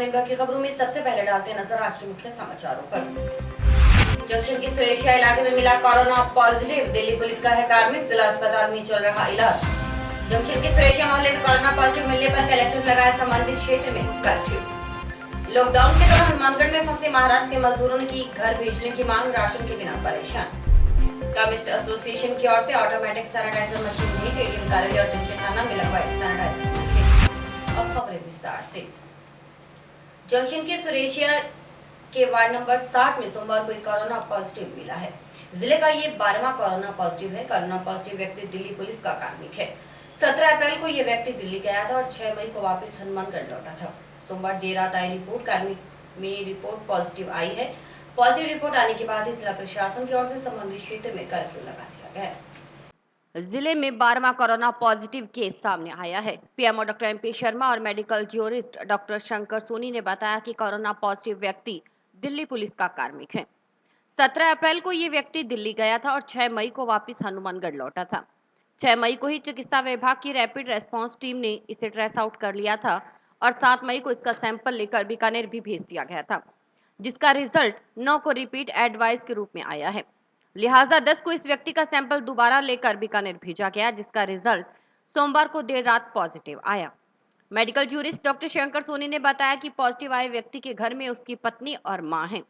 निर्भया की खबरों में सबसे पहले डालते हैं नजर आज के मुख्य समाचारों पर। जंक्शन के सुरेशिया इलाके में मिला कोरोना पॉजिटिव, दिल्ली पुलिस का है कार्मिक, जिला अस्पताल में चल रहा इलाज। जंक्शन के सुरेशिया मोहल्ले में कोरोना पॉजिटिव मिलने पर कलेक्टर लगाए संबंधित क्षेत्र में कर्फ्यू। लॉकडाउन के दौरान हनुमानगढ़ में फंसे महाराष्ट्र के मजदूरों की घर भेजने की मांग, राशन के बिना परेशान। केमिस्ट एसोसिएशन की ओर से ऑटोमेटिक सैनिटाइजर मशीन भेंट, एडीएम कार्यालय और जंक्शन थाना में लगवाई सैनिटाइजर मशीन। अब खबरें विस्तार से। जंक्शन के सुरेशिया के वार्ड नंबर 60 में सोमवार को एक कोरोना पॉजिटिव मिला है। जिले का ये 12वां कोरोना पॉजिटिव है। कोरोना पॉजिटिव व्यक्ति दिल्ली पुलिस का कार्मिक है। 17 अप्रैल को ये व्यक्ति दिल्ली गया था और 6 मई को वापस हनुमानगढ़ लौटा था। सोमवार देर रात आई रिपोर्ट, कार्मिक में रिपोर्ट पॉजिटिव आई है। पॉजिटिव रिपोर्ट आने के बाद ही जिला प्रशासन की ओर से संबंधित क्षेत्र में कर्फ्यू लगा दिया गया है। जिले में 12वां कोरोना पॉजिटिव केस सामने आया है। पीएमओ डॉक्टर एमपी शर्मा और medical jurist doctor Shankar Soni ने बताया कि कोरोना पॉजिटिव व्यक्ति दिल्ली पुलिस का कार्मिक है। 17 अप्रैल को ये व्यक्ति दिल्ली गया था और 6 मई को वापस हनुमानगढ़ लौटा था। 6 मई को ही चिकित्सा विभाग की रैपिड रेस्पॉन्स टीम ने इसे ट्रेस आउट कर लिया था और 7 मई को इसका सैंपल लेकर बीकानेर भी भेज दिया गया था, जिसका रिजल्ट 9 को रिपीट एडवाइस के रूप में आया है। लिहाजा 10 को इस व्यक्ति का सैंपल दोबारा लेकर बीकानेर भेजा गया, जिसका रिजल्ट सोमवार को देर रात पॉजिटिव आया। Medical jurist doctor Shankar Soni ने बताया कि पॉजिटिव आए व्यक्ति के घर में उसकी पत्नी और मां हैं।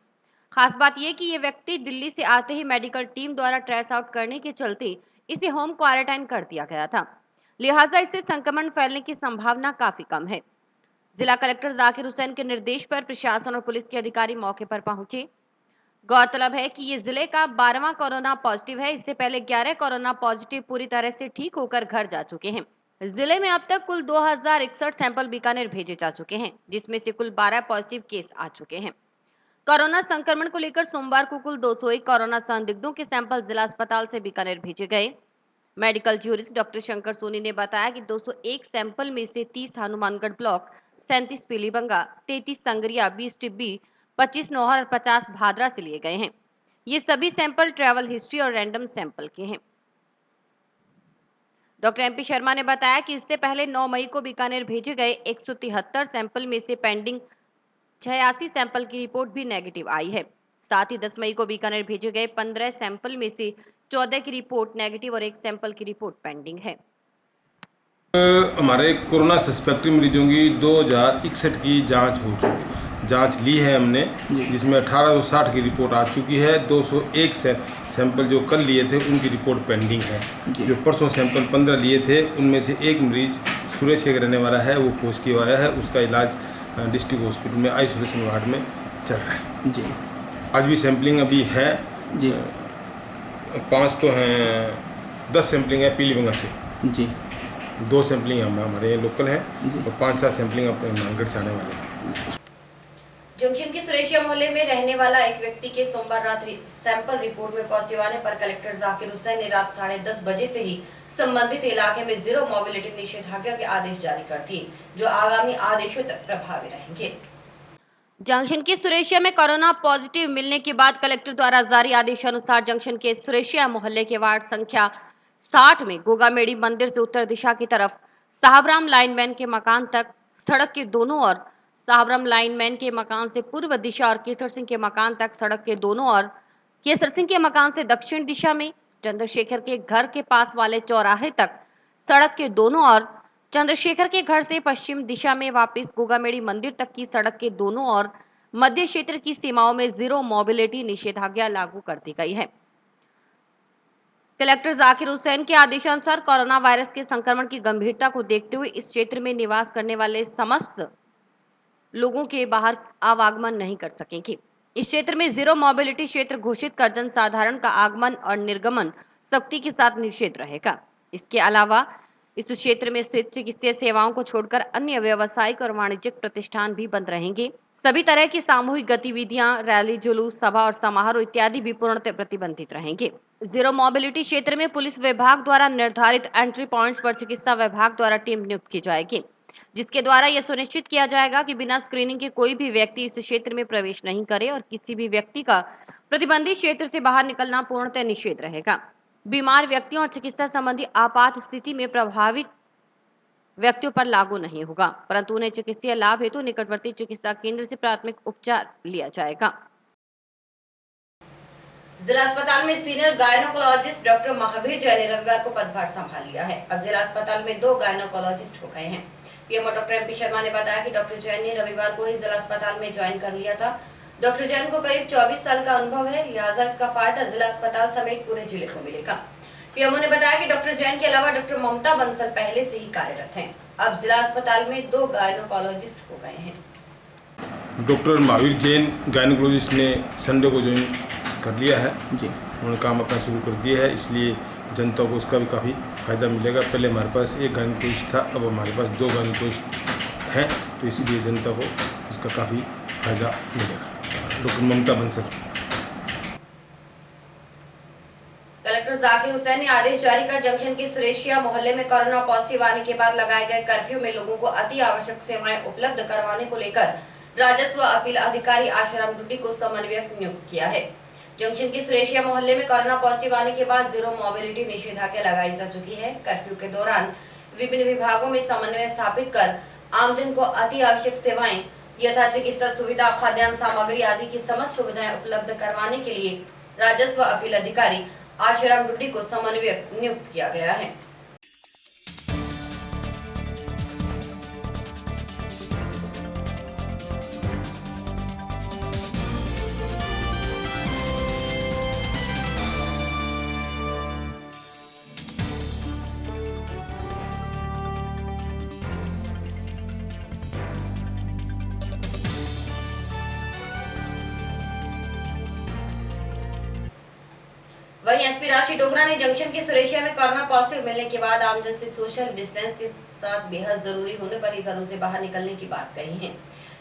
खास बात यह कि ये व्यक्ति दिल्ली से आते ही मेडिकल टीम द्वारा ट्रेस आउट करने के चलते इसे होम क्वारंटाइन कर दिया गया था। लिहाजा इससे संक्रमण फैलने की संभावना काफी कम है। जिला कलेक्टर जाकिर हुसैन के निर्देश पर प्रशासन और पुलिस के अधिकारी मौके पर पहुंचे। गौरतलब है कि ये जिले का 12वां कोरोना पॉजिटिव है। इससे पहले 11 कोरोना पॉजिटिव पूरी तरह से ठीक होकर घर जा चुके हैं। जिले में अब तक कुल 2061 सैंपल बीकानेर भेजे जा चुके हैं, जिसमें से कुल 12 पॉजिटिव केस आ चुके हैं। कोरोना संक्रमण को लेकर सोमवार को कुल 201 कोरोना संदिग्धों के सैंपल जिला अस्पताल से बीकानेर भेजे गए। Medical jurist doctor Shankar Soni ने बताया कि 201 सैंपल में से 30 हनुमानगढ़ ब्लॉक, 37 पीलीबंगा, 33 संगरिया, 20 टिब्बी, 25 नौहर और 50 भादरा से लिए गए हैं। ये सभी सैंपल ट्रैवल हिस्ट्री और रैंडम सैंपल के हैं। डॉक्टर एमपी शर्मा ने बताया कि इससे पहले 9 मई को बीकानेर भेजे गए 173 सैंपल में से पेंडिंग 86 सैंपल की रिपोर्ट भी नेगेटिव आई है। साथ ही 10 मई को बीकानेर भेजे गए 15 सैंपल में से 14 की रिपोर्ट नेगेटिव और 1 सैंपल की रिपोर्ट पेंडिंग है। हमारे कोरोना सस्पेक्टिव मरीजों की 2061 की जांच हो चुकी, जांच ली है हमने, जिसमें 1860 की रिपोर्ट आ चुकी है। 201 सैंपल जो कल लिए थे उनकी रिपोर्ट पेंडिंग है। जो परसों सैंपल 15 लिए थे उनमें से एक मरीज सुरेशिया का रहने वाला है, वो पॉजिटिव आया है। उसका इलाज डिस्ट्रिक्ट हॉस्पिटल में आइसोलेशन वार्ड में चल रहा है जी। आज भी सैंपलिंग अभी है जी। 5 तो हैं, 10 सैंपलिंग है पीलीबंगा से जी। 2 सैंपलिंग हमारे लोकल हैं और 5-7 सैंपलिंग अपने हनुमानगढ़ से आने वाले हैं। जंक्शन के सुरेशिया मोहल्ले में रहने वाला एक व्यक्ति के सोमवार रात सैंपल रिपोर्ट में पॉजिटिव आने पर कलेक्टर जाकिर हुसैन ने रात 10:30 बजे से ही संबंधित इलाके में जीरो मोबिलिटी निषेधाज्ञा के आदेश जारी कर दिए, जो आगामी आदेशों तक प्रभावी रहेंगे। जंक्शन के सुरेशिया में कोरोना पॉजिटिव मिलने के बाद कलेक्टर द्वारा जारी आदेशानुसार जंक्शन के सुरेशिया मोहल्ले के वार्ड संख्या 60 में गोगामेड़ी मंदिर से उत्तर दिशा की तरफ साहबराम लाइनमैन के मकान तक सड़क के दोनों ओर, साहबराम लाइनमैन के मकान से पूर्व दिशा और केसर सिंह के मकान तक सड़क के दोनों ओर, केसर सिंह के मकान से दक्षिण दिशा में, चंद्रशेखर के घर के पास वाले चौराहे तक सड़क के दोनों ओर, चंद्रशेखर के घर से पश्चिम दिशा में वापस गोगामेड़ी मंदिर तक की सड़क के दोनों ओर मध्य क्षेत्र की सीमाओं में जीरो मोबिलिटी निषेधाज्ञा लागू कर दी गई है। कलेक्टर जाकिर हुसैन के आदेशानुसार कोरोना वायरस के संक्रमण की गंभीरता को देखते हुए इस क्षेत्र में निवास करने वाले समस्त लोगों के बाहर आवागमन नहीं कर सकेंगे। इस क्षेत्र में जीरो मोबिलिटी क्षेत्र घोषित कर जनसाधारण का आगमन और निर्गमन सख्ती के साथ निषेध रहेगा। इसके अलावा इस क्षेत्र में स्थित चिकित्सीय सेवाओं को छोड़कर अन्य व्यावसायिक और वाणिज्यिक प्रतिष्ठान भी बंद रहेंगे। सभी तरह की सामूहिक गतिविधियां, रैली, जुलूस, सभा और समारोह इत्यादि भी पूर्णतः प्रतिबंधित रहेंगे। जीरो मोबिलिटी क्षेत्र में पुलिस विभाग द्वारा निर्धारित एंट्री पॉइंट्स पर चिकित्सा विभाग द्वारा टीम नियुक्त की जाएगी, जिसके द्वारा यह सुनिश्चित किया जाएगा कि बिना स्क्रीनिंग के कोई भी व्यक्ति इस क्षेत्र में प्रवेश नहीं करे और किसी भी व्यक्ति का प्रतिबंधित क्षेत्र से बाहर निकलना पूर्णतः निषेध रहेगा। बीमार व्यक्तियों और चिकित्सा संबंधी आपात स्थिति में प्रभावित व्यक्तियों पर लागू नहीं होगा, परंतु उन्हें चिकित्सीय लाभ हेतु निकटवर्ती चिकित्सा केंद्र से प्राथमिक उपचार लिया जाएगा। जिला अस्पताल में senior gynaecologist doctor Mahavir Jain ने रविवार को पदभार संभाल लिया है। अब जिला अस्पताल में 2 गायनोकोलॉजिस्ट हो गए हैं। पीएमओ डॉक्टर एमपी शर्मा ने बताया कि डॉक्टर जैन ने रविवार को ही जिला अस्पताल में ज्वाइन कर लिया था। डॉक्टर जैन को करीब 24 साल का अनुभव है, लिहाजा इसका फायदा जिला अस्पताल समेत पूरे जिले को मिलेगा। पीएमओ ने बताया कि डॉक्टर जैन के अलावा डॉक्टर ममता बंसल पहले से ही कार्यरत हैं। अब जिला अस्पताल में 2 गायनोकोलॉजिस्ट हो गए हैं। डॉक्टर महावीर जैन गायनोकोलॉजिस्ट ने संडे को ज्वाइन कर लिया है जी। उन्होंने काम अपना शुरू कर दिया है, इसलिए जनता को उसका भी काफ़ी फ़ायदा मिलेगा। पहले हमारे पास 1 गायनोकोलॉजिस्ट था, अब हमारे पास 2 गायनोकोलॉजिस्ट हैं, तो इसलिए जनता को इसका काफ़ी फ़ायदा मिलेगा। डॉक्टर ममता बंसल। कलेक्टर जाकिर हुसैन ने आदेश जारी कर जंक्शन के सुरेशिया मोहल्ले में कोरोना पॉजिटिव आने के बाद लगाए गए कर्फ्यू में लोगों को अति आवश्यक सेवाएं उपलब्ध करवाने को लेकर राजस्व अपील अधिकारी आशाराम डुड्डी को समन्वयक नियुक्त किया है। जंक्शन के सुरेशिया मोहल्ले में कोरोना पॉजिटिव आने के बाद जीरो मोबिलिटी निषेधाज्ञा लगाई जा चुकी है। कर्फ्यू के दौरान विभिन्न विभागों में समन्वय स्थापित कर आमजन को अति आवश्यक सेवाएं यथा चिकित्सा सुविधा, खाद्यान्न सामग्री आदि की समस्त सुविधाएं उपलब्ध करवाने के लिए राजस्व अपील अधिकारी आशाराम डुड्डी को समन्वयक नियुक्त किया गया है। वहीं एसपी राशि डोगरा ने जंक्शन के सुरेशिया में कोरोना पॉजिटिव मिलने के बाद आमजन से सोशल डिस्टेंस के साथ बेहद जरूरी होने पर ही घरों से बाहर निकलने की बात कही है।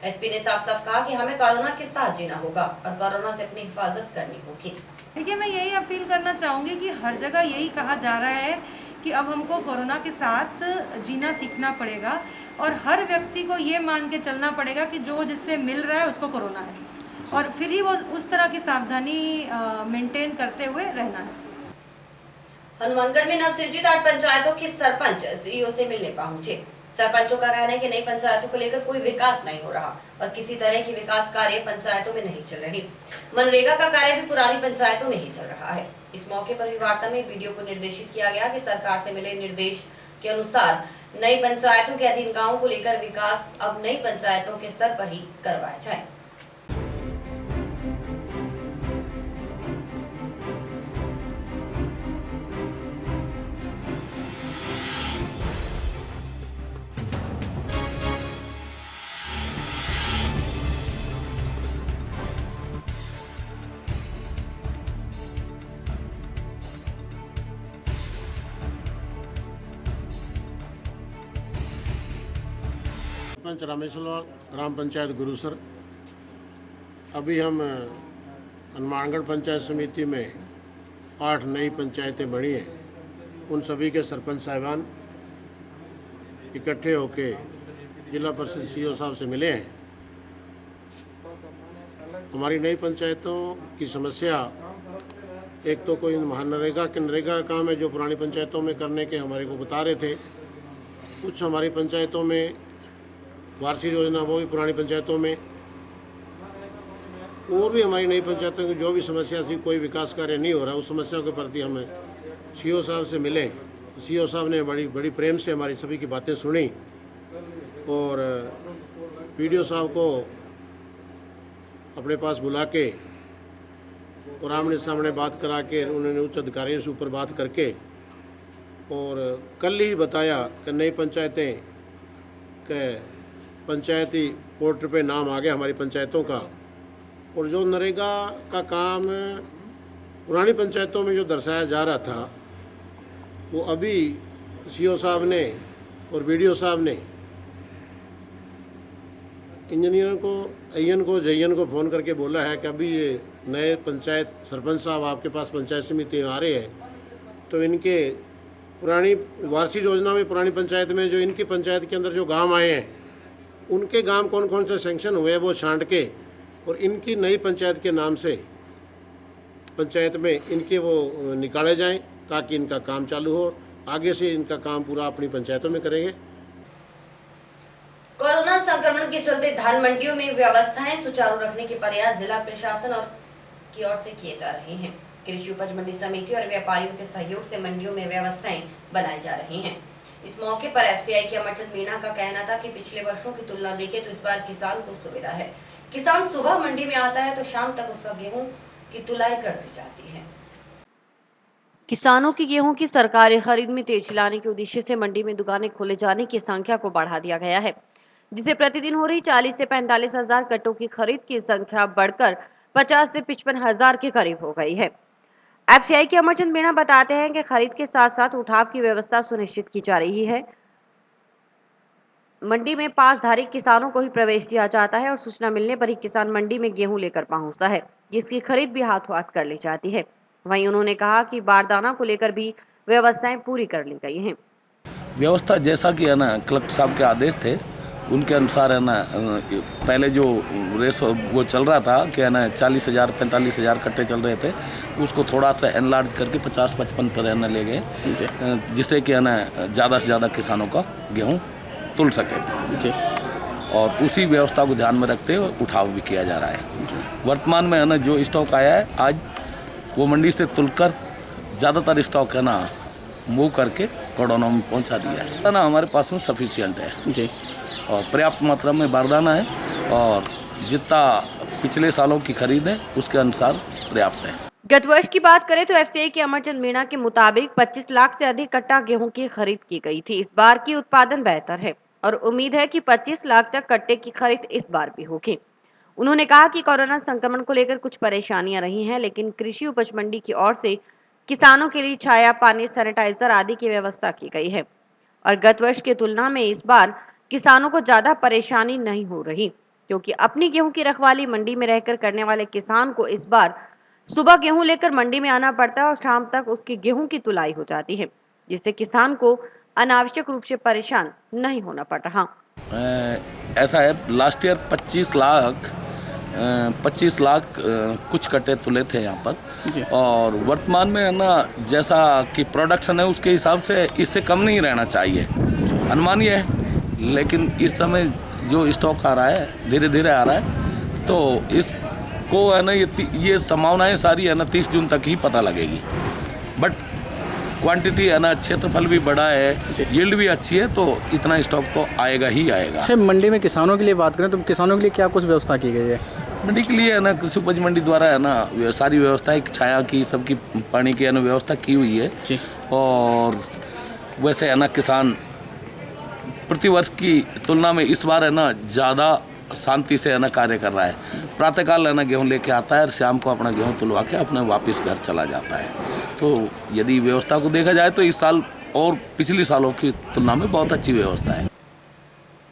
एसपी ने साफ साफ कहा कि हमें कोरोना के साथ जीना होगा और कोरोना से अपनी हिफाजत करनी होगी। देखिए, मैं यही अपील करना चाहूँगी कि हर जगह यही कहा जा रहा है कि अब हमको कोरोना के साथ जीना सीखना पड़ेगा और हर व्यक्ति को ये मान के चलना पड़ेगा कि जो जिससे मिल रहा है उसको कोरोना है और फिर ही वो उस तरह की सावधानी मेंटेन करते हुए रहना है। हनुमानगढ़ में नवसृजित 8 पंचायतों के सरपंच सीईओ से मिलने पहुंचे। सरपंचों का कहना है कि नई पंचायतों को लेकर कोई विकास नहीं हो रहा और किसी तरह की विकास कार्य पंचायतों में नहीं चल रही। मनरेगा का कार्य भी पुरानी पंचायतों में ही चल रहा है। इस मौके पर हुई वार्ता में वीडियो को निर्देशित किया गया कि सरकार से मिले निर्देश के अनुसार नई पंचायतों के अधीन गाँव को लेकर विकास अब नई पंचायतों के स्तर पर ही करवाया जाए। सरपंच रामेश्वर ग्राम पंचायत गुरुसर। अभी हम हनुमानगढ़ पंचायत समिति में 8 नई पंचायतें बनी हैं। उन सभी के सरपंच साहिबान इकट्ठे होके जिला परिषद सीईओ साहब से मिले हैं। हमारी नई पंचायतों की समस्या एक तो कोई नरेगा का काम है जो पुरानी पंचायतों में करने के हमारे को बता रहे थे। कुछ हमारी पंचायतों में वार्षिक योजना वो भी पुरानी पंचायतों में, और भी हमारी नई पंचायतों की जो भी समस्या थी, कोई विकास कार्य नहीं हो रहा, उस समस्या के प्रति हमें सीईओ साहब से मिले। सीईओ साहब ने बड़ी प्रेम से हमारी सभी की बातें सुनी और वीडियो साहब को अपने पास बुला के और आमने सामने बात करा के उन्होंने उच्च अधिकारियों से ऊपर बात करके और कल ही बताया कि नई पंचायतें के पंचायती पोर्टल पे नाम आ गया हमारी पंचायतों का, और जो नरेगा का काम पुरानी पंचायतों में जो दर्शाया जा रहा था वो अभी सीईओ साहब ने और वीडियो साहब ने इंजीनियर को जयन को फ़ोन करके बोला है कि अभी ये नए पंचायत सरपंच साहब आपके पास पंचायत समिति में आ रहे हैं, तो इनके पुरानी वार्षिक योजना में पुरानी पंचायत में जो इनकी पंचायत के अंदर जो गांव आए हैं उनके गांव कौन कौन से सैंक्शन हुए वो छांट के और इनकी नई पंचायत के नाम से पंचायत में इनके वो निकाले जाएं ताकि इनका काम चालू हो। आगे से इनका काम पूरा अपनी पंचायतों में करेंगे। संक्रमण के चलते धान मंडियों में व्यवस्थाएं सुचारू रखने के प्रयास जिला प्रशासन की ओर से किए जा रहे हैं। कृषि उपज मंडी समिति और व्यापारियों के सहयोग से मंडियों में व्यवस्थाएं बनाई जा रही हैं। इस मौके पर एफसीआई के अमरचंद मीणा का कहना था कि पिछले वर्षों की तुलना देखें तो इस बार किसान को सुविधा है। किसान सुबह मंडी में आता है तो शाम तक उसका गेहूं की तुलाई कर दी जाती है। किसानों की गेहूं की सरकारी खरीद में तेजी लाने के उद्देश्य से मंडी में दुकानें खोले जाने की संख्या को बढ़ा दिया गया है, जिसे प्रतिदिन हो रही 40 से 45 हजार कट्टों की खरीद की संख्या बढ़कर 50 से 55 हजार के करीब हो गई है। एफसीआई के अमरचंद मीणा बताते हैं कि खरीद के साथ साथ उठाव की व्यवस्था सुनिश्चित की जा रही है। मंडी में पासधारी किसानों को ही प्रवेश दिया जाता है और सूचना मिलने पर ही किसान मंडी में गेहूं लेकर पहुंचता है, जिसकी खरीद भी हाथों हाथ कर ली जाती है। वहीं उन्होंने कहा कि बारदाना को लेकर भी व्यवस्थाएं पूरी कर ली गई हैं। व्यवस्था जैसा कि है ना कलेक्टर साहब के आदेश थे उनके अनुसार है ना, पहले जो रेस वो चल रहा था कि है ना 40,000 45,000 कट्टे चल रहे थे, उसको थोड़ा सा एनलार्ज करके 50-55 पर है ना ले गए, जिससे कि है ना ज़्यादा से ज़्यादा किसानों का गेहूँ तुल सके। और उसी व्यवस्था को ध्यान में रखते हुए उठाव भी किया जा रहा है। वर्तमान में है ना जो स्टॉक आया है आज वो मंडी से तुलकर ज़्यादातर स्टॉक है ना मूव करके गोडाउनों में पहुंचा दिया है ना। हमारे पास में सफिशिएंट है जी, और पर्याप्त मात्रा में बारदाना है और जितना पिछले सालों की खरीद है उसके अनुसार पर्याप्त है। गत वर्ष की बात करें तो एफसीआई के अमरचंद मीणा के मुताबिक 25 लाख से अधिक कट्टा गेहूं की खरीद की गई थी। इस बार की उत्पादन बेहतर है और उम्मीद है कि 25 लाख तक कट्टे की खरीद इस बार भी होगी। उन्होंने कहा कि कोरोना संक्रमण को लेकर कुछ परेशानियां रही हैं, लेकिन कृषि उपज मंडी की ओर से किसानों के लिए छाया, पानी, सैनिटाइजर आदि की व्यवस्था की गई है और गत वर्ष की तुलना में इस बार किसानों को ज्यादा परेशानी नहीं हो रही, क्योंकि अपनी गेहूं की रखवाली मंडी में रहकर करने वाले किसान को इस बार सुबह गेहूं लेकर मंडी में आना पड़ता है और शाम तक उसकी गेहूं की तुलाई हो जाती है, जिससे किसान को अनावश्यक रूप से परेशान नहीं होना पड़ रहा। ऐसा है, लास्ट ईयर 25 लाख कुछ कट्टे तुले थे यहाँ पर, और वर्तमान में है ना जैसा कि प्रोडक्शन है उसके हिसाब से इससे कम नहीं रहना चाहिए, अनुमान ये है। लेकिन इस समय जो स्टॉक आ रहा है धीरे धीरे आ रहा है, तो इसको है ना ये संभावनाएं सारी है ना 30 जून तक ही पता लगेगी। बट क्वांटिटी है ना, क्षेत्रफल भी बड़ा है, यील्ड भी अच्छी है, तो इतना स्टॉक तो आएगा ही आएगा। सर मंडी में किसानों के लिए बात करें तो किसानों के लिए क्या कुछ व्यवस्था की गई है? मंडी के लिए है ना कृषि उपज मंडी द्वारा है ना सारी व्यवस्थाएं, छाया की, सबकी पानी की है ना व्यवस्था की हुई है। और वैसे है ना किसान प्रतिवर्ष की तुलना में इस बार है ना ज़्यादा शांति से है ना कार्य कर रहा है। प्रातःकाल है ना गेहूँ लेके आता है और शाम को अपना गेहूँ तुलवा के अपने वापस घर चला जाता है। तो यदि व्यवस्था को देखा जाए तो इस साल और पिछले सालों की तुलना में बहुत अच्छी व्यवस्था है।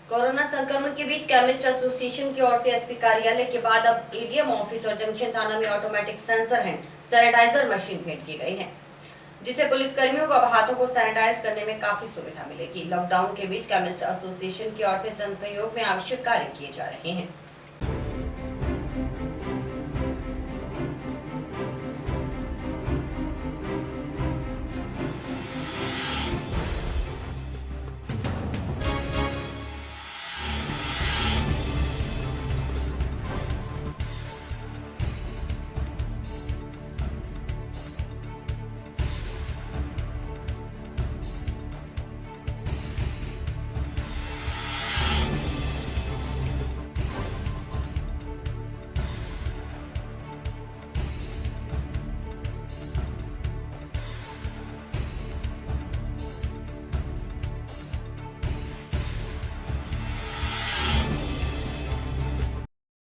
कोरोना संक्रमण के बीच केमिस्ट एसोसिएशन की ओर से एसपी कार्यालय के बाद अब एडीएम ऑफिस और जंक्शन थाना में automatic sensor hand sanitiser machine भेंट की गई है, जिससे पुलिस कर्मियों को अब हाथों को सैनिटाइज करने में काफी सुविधा मिलेगी। लॉकडाउन के बीच केमिस्ट एसोसिएशन की ओर से जन सहयोग में आवश्यक कार्य किए जा रहे हैं।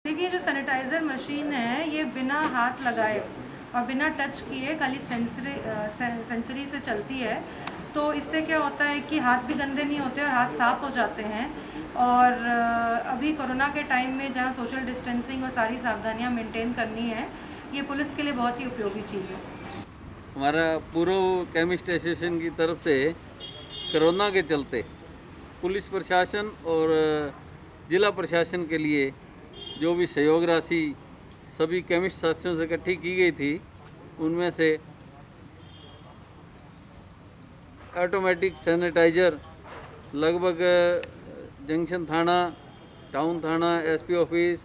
देखिए, जो सैनिटाइज़र मशीन है ये बिना हाथ लगाए और बिना टच किए खाली सेंसरी से चलती है। तो इससे क्या होता है कि हाथ भी गंदे नहीं होते और हाथ साफ़ हो जाते हैं। और अभी कोरोना के टाइम में जहाँ सोशल डिस्टेंसिंग और सारी सावधानियाँ मेंटेन करनी है, ये पुलिस के लिए बहुत ही उपयोगी चीज़ है। हमारा पूर्व केमिस्ट एसोसिएशन की तरफ से कोरोना के चलते पुलिस प्रशासन और जिला प्रशासन के लिए जो भी सहयोग राशि सभी केमिस्ट साथियों से इकट्ठी की गई थी, उनमें से ऑटोमेटिक सैनिटाइज़र लगभग जंक्शन थाना टाउन थाना, एसपी ऑफिस,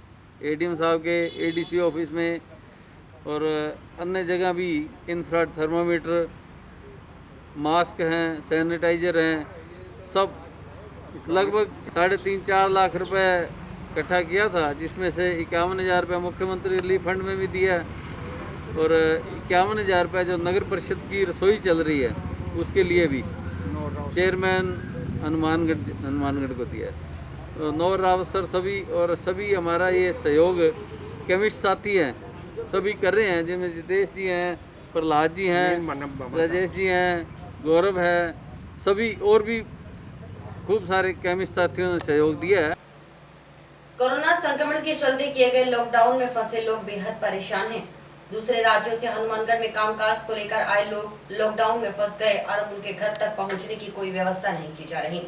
एडीएम साहब के एडीसी ऑफिस में और अन्य जगह भी इंफ्रारेड थर्मामीटर, मास्क हैं, सैनिटाइज़र हैं, सब लगभग 3.5-4 लाख रुपए इकट्ठा किया था, जिसमें से 51,000 रुपये मुख्यमंत्री रिलीफ फंड में भी दिया और 51,000 रुपये जो नगर परिषद की रसोई चल रही है उसके लिए भी चेयरमैन हनुमानगढ़ को दिया है। तो नौर रावत सर सभी हमारा ये सहयोग केमिस्ट साथी हैं, सभी कर रहे हैं, जिनमें जितेश जी हैं, प्रहलाद जी हैं, राजेश जी हैं, गौरव है, सभी और भी खूब सारे केमिस्ट साथियों ने सहयोग दिया है। कोरोना संक्रमण के चलते किए गए लॉकडाउन में फंसे लोग बेहद परेशान हैं। दूसरे राज्यों से हनुमानगढ़ में कामकाज को लेकर आए लोग लॉकडाउन में फंस गए और अब उनके घर तक पहुंचने की कोई व्यवस्था नहीं की जा रही।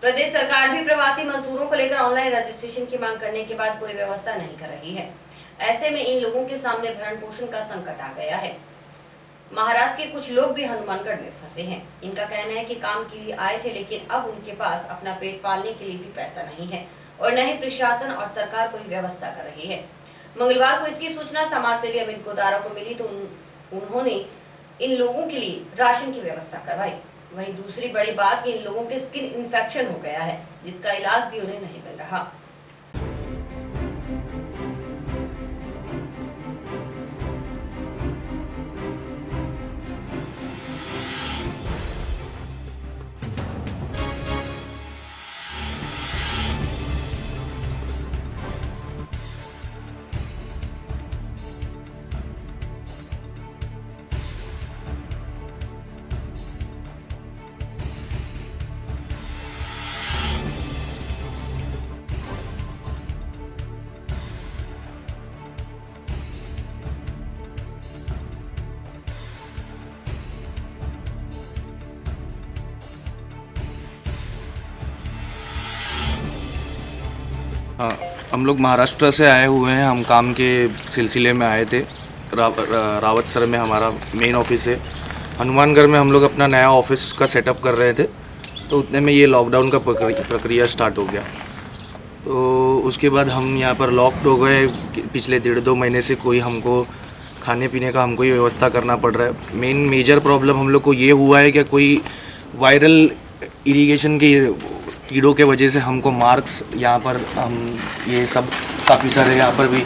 प्रदेश सरकार भी प्रवासी मजदूरों को लेकर ऑनलाइन रजिस्ट्रेशन की मांग करने के बाद कोई व्यवस्था नहीं कर रही है। ऐसे में इन लोगों के सामने भरण पोषण का संकट आ गया है। महाराष्ट्र के कुछ लोग भी हनुमानगढ़ में फंसे हैं। इनका कहना है कि काम के लिए आए थे, लेकिन अब उनके पास अपना पेट पालने के लिए भी पैसा नहीं है और न ही प्रशासन और सरकार कोई व्यवस्था कर रही है। मंगलवार को इसकी सूचना समाज सेवी अमित गोदारा को मिली तो उन्होंने इन लोगों के लिए राशन की व्यवस्था करवाई। वहीं दूसरी बड़ी बात कि इन लोगों के स्किन इन्फेक्शन हो गया है, जिसका इलाज भी उन्हें नहीं मिल रहा। हाँ, हम लोग महाराष्ट्र से आए हुए हैं। हम काम के सिलसिले में आए थे। रावत सर में हमारा मेन ऑफिस है। हनुमानगढ़ में हम लोग अपना नया ऑफिस का सेटअप कर रहे थे, तो उतने में ये लॉकडाउन का प्रक्रिया स्टार्ट हो गया। तो उसके बाद हम यहाँ पर लॉक्ड हो गए। पिछले 1.5-2 महीने से कोई हमको खाने पीने का हमको ये व्यवस्था करना पड़ रहा है। मेजर प्रॉब्लम हम लोग को ये हुआ है कि कोई वायरल इरिगेशन के कीड़ों के वजह से हमको मार्क्स यहाँ पर हम ये सब काफ़ी सारे यहाँ पर भी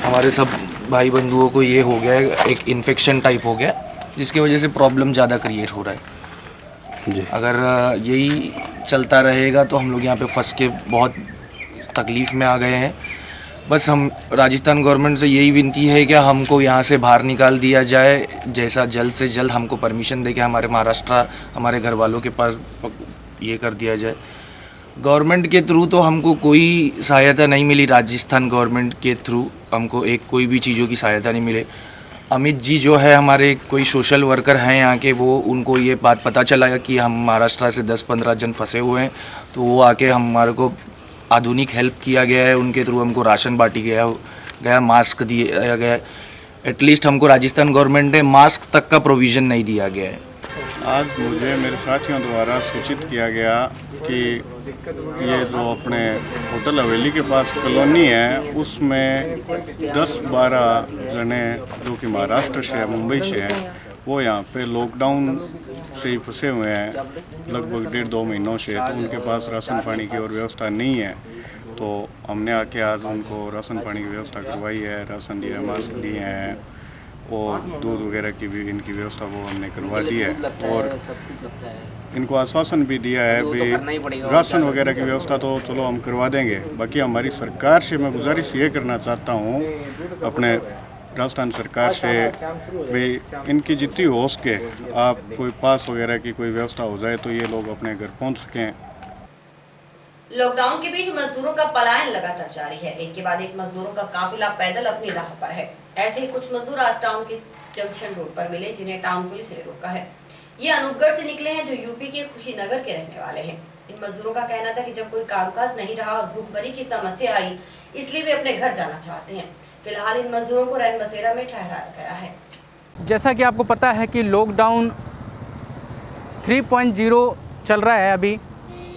हमारे सब भाई बंधुओं को ये हो गया है, एक इन्फेक्शन टाइप हो गया, जिसकी वजह से प्रॉब्लम ज़्यादा क्रिएट हो रहा है जी। अगर यही चलता रहेगा तो हम लोग यहाँ पे फंस के बहुत तकलीफ़ में आ गए हैं। बस हम राजस्थान गवर्नमेंट से यही विनती है कि हमको यहाँ से बाहर निकाल दिया जाए, जैसा जल्द से जल्द हमको परमिशन दे के हमारे महाराष्ट्र हमारे घर वालों के पास ये कर दिया जाए। गवर्नमेंट के थ्रू तो हमको कोई सहायता नहीं मिली। राजस्थान गवर्नमेंट के थ्रू हमको कोई भी चीज़ों की सहायता नहीं मिले। अमित जी जो है हमारे कोई सोशल वर्कर हैं यहाँ के, वो उनको ये बात पता चला कि हम महाराष्ट्र से 10-15 जन फंसे हुए हैं, तो वो आके हमारे को आधुनिक हेल्प किया गया है। उनके थ्रू हमको राशन बांटी गया, मास्क दिया गया। एटलीस्ट हमको राजस्थान गवर्नमेंट ने मास्क तक का प्रोविज़न नहीं दिया गया है। आज मुझे मेरे साथियों द्वारा सूचित किया गया कि ये जो अपने होटल हवेली के पास कॉलोनी है, उसमें 10-12 जने जो कि महाराष्ट्र से है, मुंबई से हैं, वो यहाँ पे लॉकडाउन से ही फंसे हुए हैं लगभग 1.5-2 महीनों से। तो उनके पास राशन पानी की और व्यवस्था नहीं है। तो हमने आके आज उनको राशन पानी की व्यवस्था करवाई है, राशन दिया, मास्क दिए हैं और दूध वगैरह की भी इनकी व्यवस्था वो हमने करवा दी है। और इनको आश्वासन भी दिया है भी राशन वगैरह की व्यवस्था तो चलो हम करवा देंगे। बाकी हमारी सरकार से मैं गुजारिश ये करना चाहता हूँ अपने राजस्थान सरकार से भी इनकी जितनी हो सके आप कोई पास वगैरह की कोई व्यवस्था हो जाए तो ये लोग अपने घर पहुँच सकें। लॉकडाउन के बीच मजदूरों का पलायन लगातार जारी है। एक के बाद एक मजदूरों का काफिला पैदल अपनी राह पर है। ऐसे ही कुछ मजदूर आज टाउन के जंक्शन रोड पर मिले, जिन्हें टाउन पुलिस ने रोका है। ये अनूपगढ़ से निकले हैं, जो यूपी के खुशीनगर के रहने वाले हैं। इन मजदूरों का कहना था कि जब कोई कामकाज नहीं रहा और भूखमरी की समस्या आई, इसलिए वे अपने घर जाना चाहते हैं। फिलहाल इन मजदूरों को रैन बसेरा में ठहराया गया है। जैसा कि आपको पता है कि लॉकडाउन 3.0 चल रहा है अभी,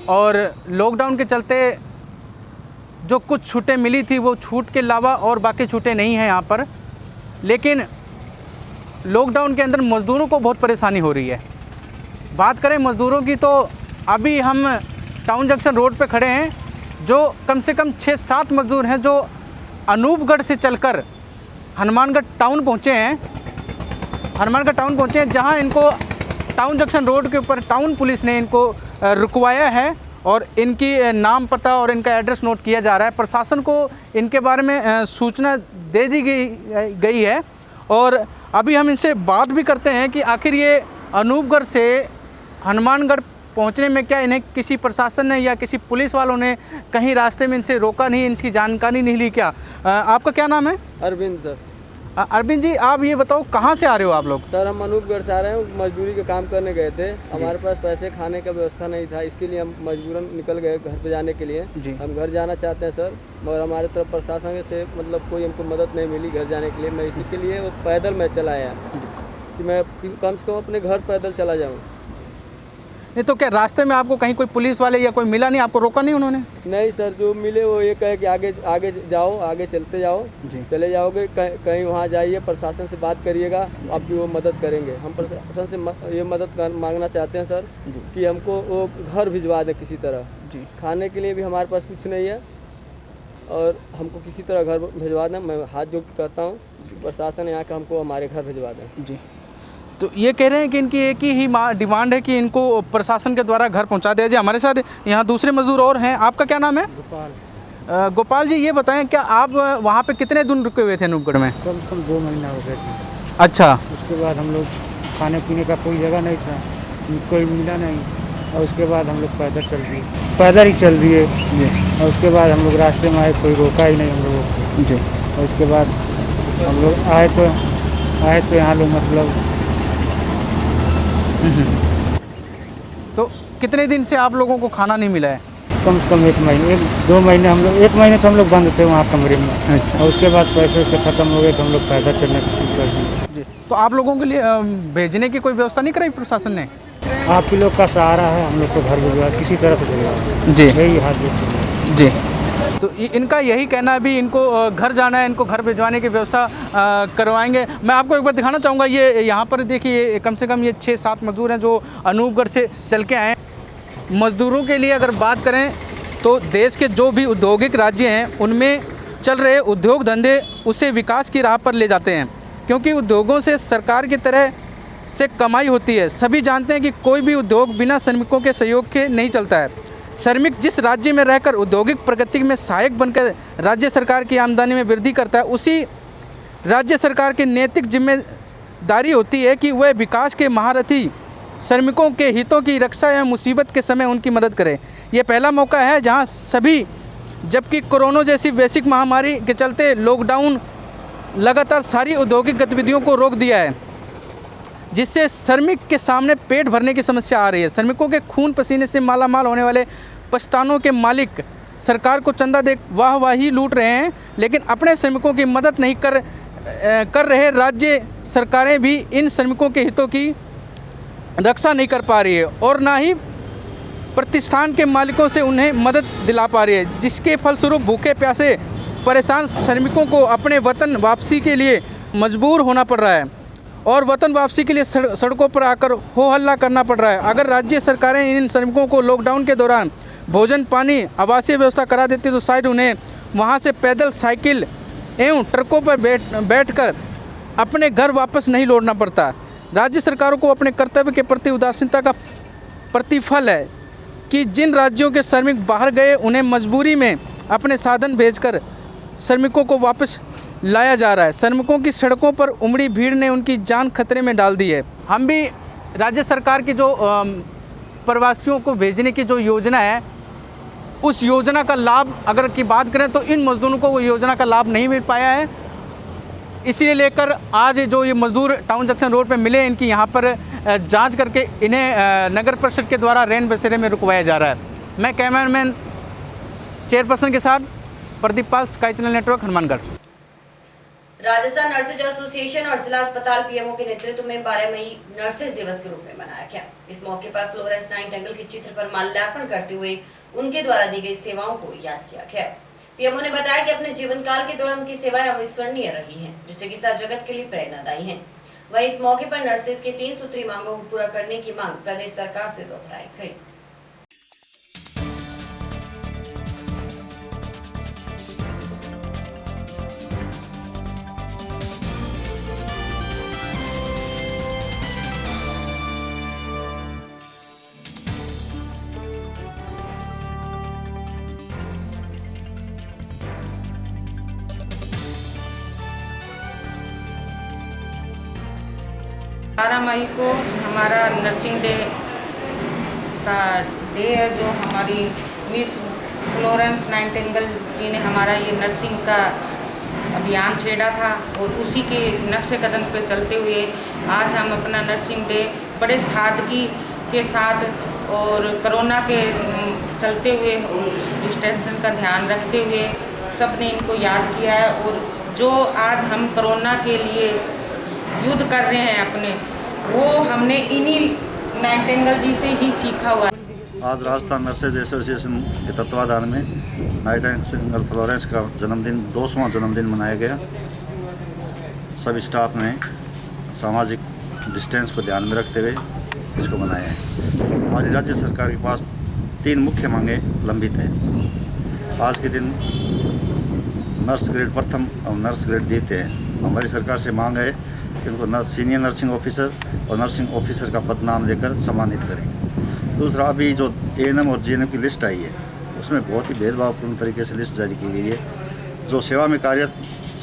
और लॉकडाउन के चलते जो कुछ छूटें मिली थी वो छूट के अलावा और बाकी छूटें नहीं हैं यहाँ पर। लेकिन लॉकडाउन के अंदर मज़दूरों को बहुत परेशानी हो रही है। बात करें मज़दूरों की तो अभी हम टाउन जंक्शन रोड पे खड़े हैं, जो कम से कम 6-7 मज़दूर हैं जो अनूपगढ़ से चलकर हनुमानगढ़ टाउन पहुँचे हैं, जहाँ इनको टाउन जंक्शन रोड के ऊपर टाउन पुलिस ने इनको रुकवाया है और इनकी नाम पता और इनका एड्रेस नोट किया जा रहा है। प्रशासन को इनके बारे में सूचना दे दी गई है और अभी हम इनसे बात भी करते हैं कि आखिर ये अनूपगढ़ से हनुमानगढ़ पहुंचने में क्या इन्हें किसी प्रशासन ने या किसी पुलिस वालों ने कहीं रास्ते में इनसे रोका नहीं, इनकी जानकारी नहीं ली क्या? आपका क्या नाम है? अरविंद सर। अरविंद जी, आप ये बताओ कहाँ से आ रहे हो आप लोग? सर हम अनूपगढ़ से आ रहे हैं, मजदूरी का काम करने गए थे। हमारे पास पैसे खाने का व्यवस्था नहीं था, इसके लिए हम मजबूरन निकल गए घर पे जाने के लिए। हम घर जाना चाहते हैं सर, मगर हमारे तरफ प्रशासन से मतलब कोई हमको मदद नहीं मिली घर जाने के लिए। मैं इसी के लिए वो पैदल मैं चला आया कि मैं कम से कम अपने घर पैदल चला जाऊँ। नहीं तो क्या रास्ते में आपको कहीं कोई पुलिस वाले या कोई मिला नहीं, आपको रोका नहीं उन्होंने? नहीं सर, जो मिले वो ये कहे कि आगे जाओ, आगे चलते जाओ, चले जाओगे कहीं वहाँ जाइए, प्रशासन से बात करिएगा, आपकी वो मदद करेंगे। हम प्रशासन से ये मदद मांगना चाहते हैं सर कि हमको वो घर भिजवा दें किसी तरह। खाने के लिए भी हमारे पास कुछ नहीं है और हमको किसी तरह घर भिजवा दें। मैं हाथ जोड़ के कहता हूँ प्रशासन यहाँ का हमको हमारे घर भिजवा दें। जी, तो ये कह रहे हैं कि इनकी एक ही डिमांड है कि इनको प्रशासन के द्वारा घर पहुंचा दिया जाए। हमारे साथ यहाँ दूसरे मजदूर और हैं। आपका क्या नाम है? गोपाल। गोपाल जी, ये बताएं क्या आप वहाँ पे कितने दिन रुके हुए थे अनूपगढ़ में? कम से कम 2 महीना हो गए थे। अच्छा। उसके बाद हम लोग खाने पीने का कोई जगह नहीं था, कोई मिला नहीं, और उसके बाद हम लोग पैदल ही चल दिए। और उसके बाद हम लोग रास्ते में आए, कोई रोका ही नहीं हम लोगों को। जी। और उसके बाद हम लोग आए तो यहाँ लोग मतलब तो कितने दिन से आप लोगों को खाना नहीं मिला है? कम से कम 1 महीने 2 महीने हम लोग 1 महीने तो हम लोग बंद थे वहाँ कमरे में। अच्छा। और उसके बाद पैसे से ख़त्म हो गए तो हम लोग पैदल चलने शुरू कर दिए। जी, तो आप लोगों के लिए भेजने की कोई व्यवस्था नहीं कराई प्रशासन ने? आप ही लोग का सहारा है, हम लोग को घर भिजवा किसी तरह से भिजवा। जी, यही हाथ। जी, तो इनका यही कहना है, अभी इनको घर जाना है, इनको घर भिजवाने की व्यवस्था करवाएंगे। मैं आपको एक बार दिखाना चाहूँगा, ये यहाँ पर देखिए कम से कम ये 6-7 मजदूर हैं जो अनूपगढ़ से चल के आए। मज़दूरों के लिए अगर बात करें तो देश के जो भी औद्योगिक राज्य हैं उनमें चल रहे उद्योग धंधे उसे विकास की राह पर ले जाते हैं, क्योंकि उद्योगों से सरकार की तरह से कमाई होती है। सभी जानते हैं कि कोई भी उद्योग बिना श्रमिकों के सहयोग के नहीं चलता है। श्रमिक जिस राज्य में रहकर औद्योगिक प्रगति में सहायक बनकर राज्य सरकार की आमदनी में वृद्धि करता है, उसी राज्य सरकार की नैतिक जिम्मेदारी होती है कि वह विकास के महारथी श्रमिकों के हितों की रक्षा या मुसीबत के समय उनकी मदद करे। ये पहला मौका है जहां सभी, जबकि कोरोना जैसी वैश्विक महामारी के चलते लॉकडाउन लगातार सारी औद्योगिक गतिविधियों को रोक दिया है, जिससे श्रमिक के सामने पेट भरने की समस्या आ रही है। श्रमिकों के खून पसीने से मालामाल होने वाले पछतानों के मालिक सरकार को चंदा दे वाहवाही लूट रहे हैं, लेकिन अपने श्रमिकों की मदद नहीं कर रहे राज्य सरकारें भी इन श्रमिकों के हितों की रक्षा नहीं कर पा रही है और ना ही प्रतिष्ठान के मालिकों से उन्हें मदद दिला पा रही है, जिसके फलस्वरूप भूखे प्यासे परेशान श्रमिकों को अपने वतन वापसी के लिए मजबूर होना पड़ रहा है और वतन वापसी के लिए सड़कों पर आकर हो हल्ला करना पड़ रहा है। अगर राज्य सरकारें इन श्रमिकों को लॉकडाउन के दौरान भोजन, पानी, आवासीय व्यवस्था करा देती तो शायद उन्हें वहां से पैदल, साइकिल एवं ट्रकों पर बैठकर अपने घर वापस नहीं लौटना पड़ता। राज्य सरकारों को अपने कर्तव्य के प्रति उदासीनता का प्रतिफल है कि जिन राज्यों के श्रमिक बाहर गए उन्हें मजबूरी में अपने साधन भेजकर श्रमिकों को वापस लाया जा रहा है। श्रमिकों की सड़कों पर उमड़ी भीड़ ने उनकी जान खतरे में डाल दी है। हम भी राज्य सरकार की जो प्रवासियों को भेजने की जो योजना है, उस योजना का लाभ अगर की बात करें तो इन मजदूरों को वो योजना का लाभ नहीं मिल पाया है। इसीलिए लेकर आज जो ये मजदूर टाउन जंक्शन रोड पे मिले, इनकी यहाँ पर जांच करके इन्हें नगर परिषद के द्वारा रैन बसेरे में रुकवाया जा रहा है। मैं कैमरामैन चेयरपर्सन के साथ Pradeep Pal, Sky channel network, Hanumangarh. Rajasthan nurses association और जिला अस्पताल पीएमओ के नेतृत्व में 12 मई नर्सेज दिवस के रूप में मनाया गया। इस मौके पर फ्लोरेंस नाइटिंगेल के चित्र पर माल्यार्पण करते हुए उनके द्वारा दी गई सेवाओं को याद किया गया। पीएमओ ने बताया कि अपने जीवन काल के दौरान उनकी सेवाएं अविस्मरणीय रही हैं, जो चिकित्सा जगत के लिए प्रेरणादायी हैं। वहीं इस मौके पर नर्सेज की 3 सूत्री मांगों को पूरा करने की मांग प्रदेश सरकार से दोहराई गई। मई को हमारा नर्सिंग डे का डे है, जो हमारी मिस फ्लोरेंस नाइटिंगेल जी ने हमारा ये नर्सिंग का अभियान छेड़ा था और उसी के नक्शे कदम पे चलते हुए आज हम अपना नर्सिंग डे बड़े सादगी के साथ और कोरोना के चलते हुए डिस्टेंस का ध्यान रखते हुए सब ने इनको याद किया है। और जो आज हम कोरोना के लिए युद्ध कर रहे हैं अपने, वो हमने इन्हीं नाइटिंगेल जी से ही सीखा हुआ है। आज राजस्थान नर्सेज एसोसिएशन के तत्वाधान में नाइटिंगेल फ्लोरेंस का जन्मदिन 200वां जन्मदिन मनाया गया। सभी स्टाफ ने सामाजिक डिस्टेंस को ध्यान में रखते हुए इसको मनाया है। हमारी राज्य सरकार के पास 3 मुख्य मांगें लंबित हैं। आज के दिन नर्स ग्रेड प्रथम और नर्स ग्रेड द्वितीय हैं। हमारी सरकार से मांग है कि उनको सीनियर नर्सिंग ऑफिसर और नर्सिंग ऑफिसर का पदनाम देकर सम्मानित करें। दूसरा, अभी जो एएनएम और जीएनएम की लिस्ट आई है उसमें बहुत ही भेदभावपूर्ण तरीके से लिस्ट जारी की गई है। जो सेवा में कार्यरत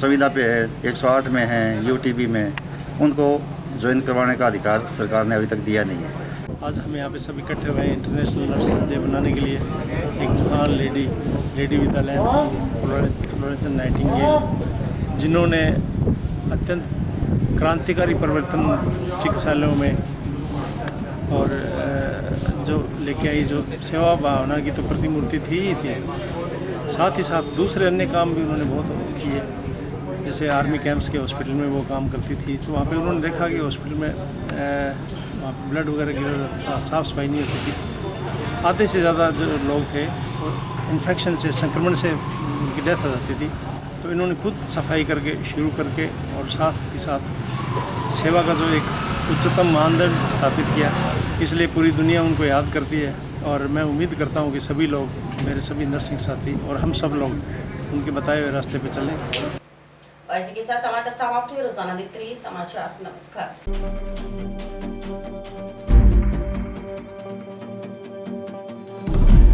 संविदा पे है, 108 में है, यूटीबी में, उनको ज्वाइन करवाने का अधिकार सरकार ने अभी तक दिया नहीं है। आज हम यहाँ पे सब इकट्ठे हुए हैं इंटरनेशनल नर्सेज डे मनाने के लिए। एक महान लेडी विद्यालय फ्लोरेंस नाइटिंगेल, जिन्होंने अत्यंत क्रांतिकारी परिवर्तन चिकित्सालयों में और जो लेके आई, जो सेवा भावना की तो प्रतिमूर्ति थी ही थी, साथ ही साथ दूसरे अन्य काम भी उन्होंने बहुत किए। जैसे आर्मी कैंप्स के हॉस्पिटल में वो काम करती थी, तो वहाँ पे उन्होंने देखा कि हॉस्पिटल में वहाँ ब्लड वगैरह गिरा था, साफ़ सफाई नहीं होती थी। आधे से ज़्यादा जो लोग थे और इन्फेक्शन से, संक्रमण से उनकी डेथ हो जाती थी। तो इन्होंने खुद सफाई करके शुरू करके और साथ ही साथ सेवा का जो एक उच्चतम मानदंड स्थापित किया, इसलिए पूरी दुनिया उनको याद करती है। और मैं उम्मीद करता हूँ कि सभी लोग, मेरे सभी नर्सिंग साथी और हम सब लोग उनके बताए हुए रास्ते पर चलें। और इसी के साथ समाचार समाप्त हुए। रोजाना देखते रहिए समाचार। नमस्कार।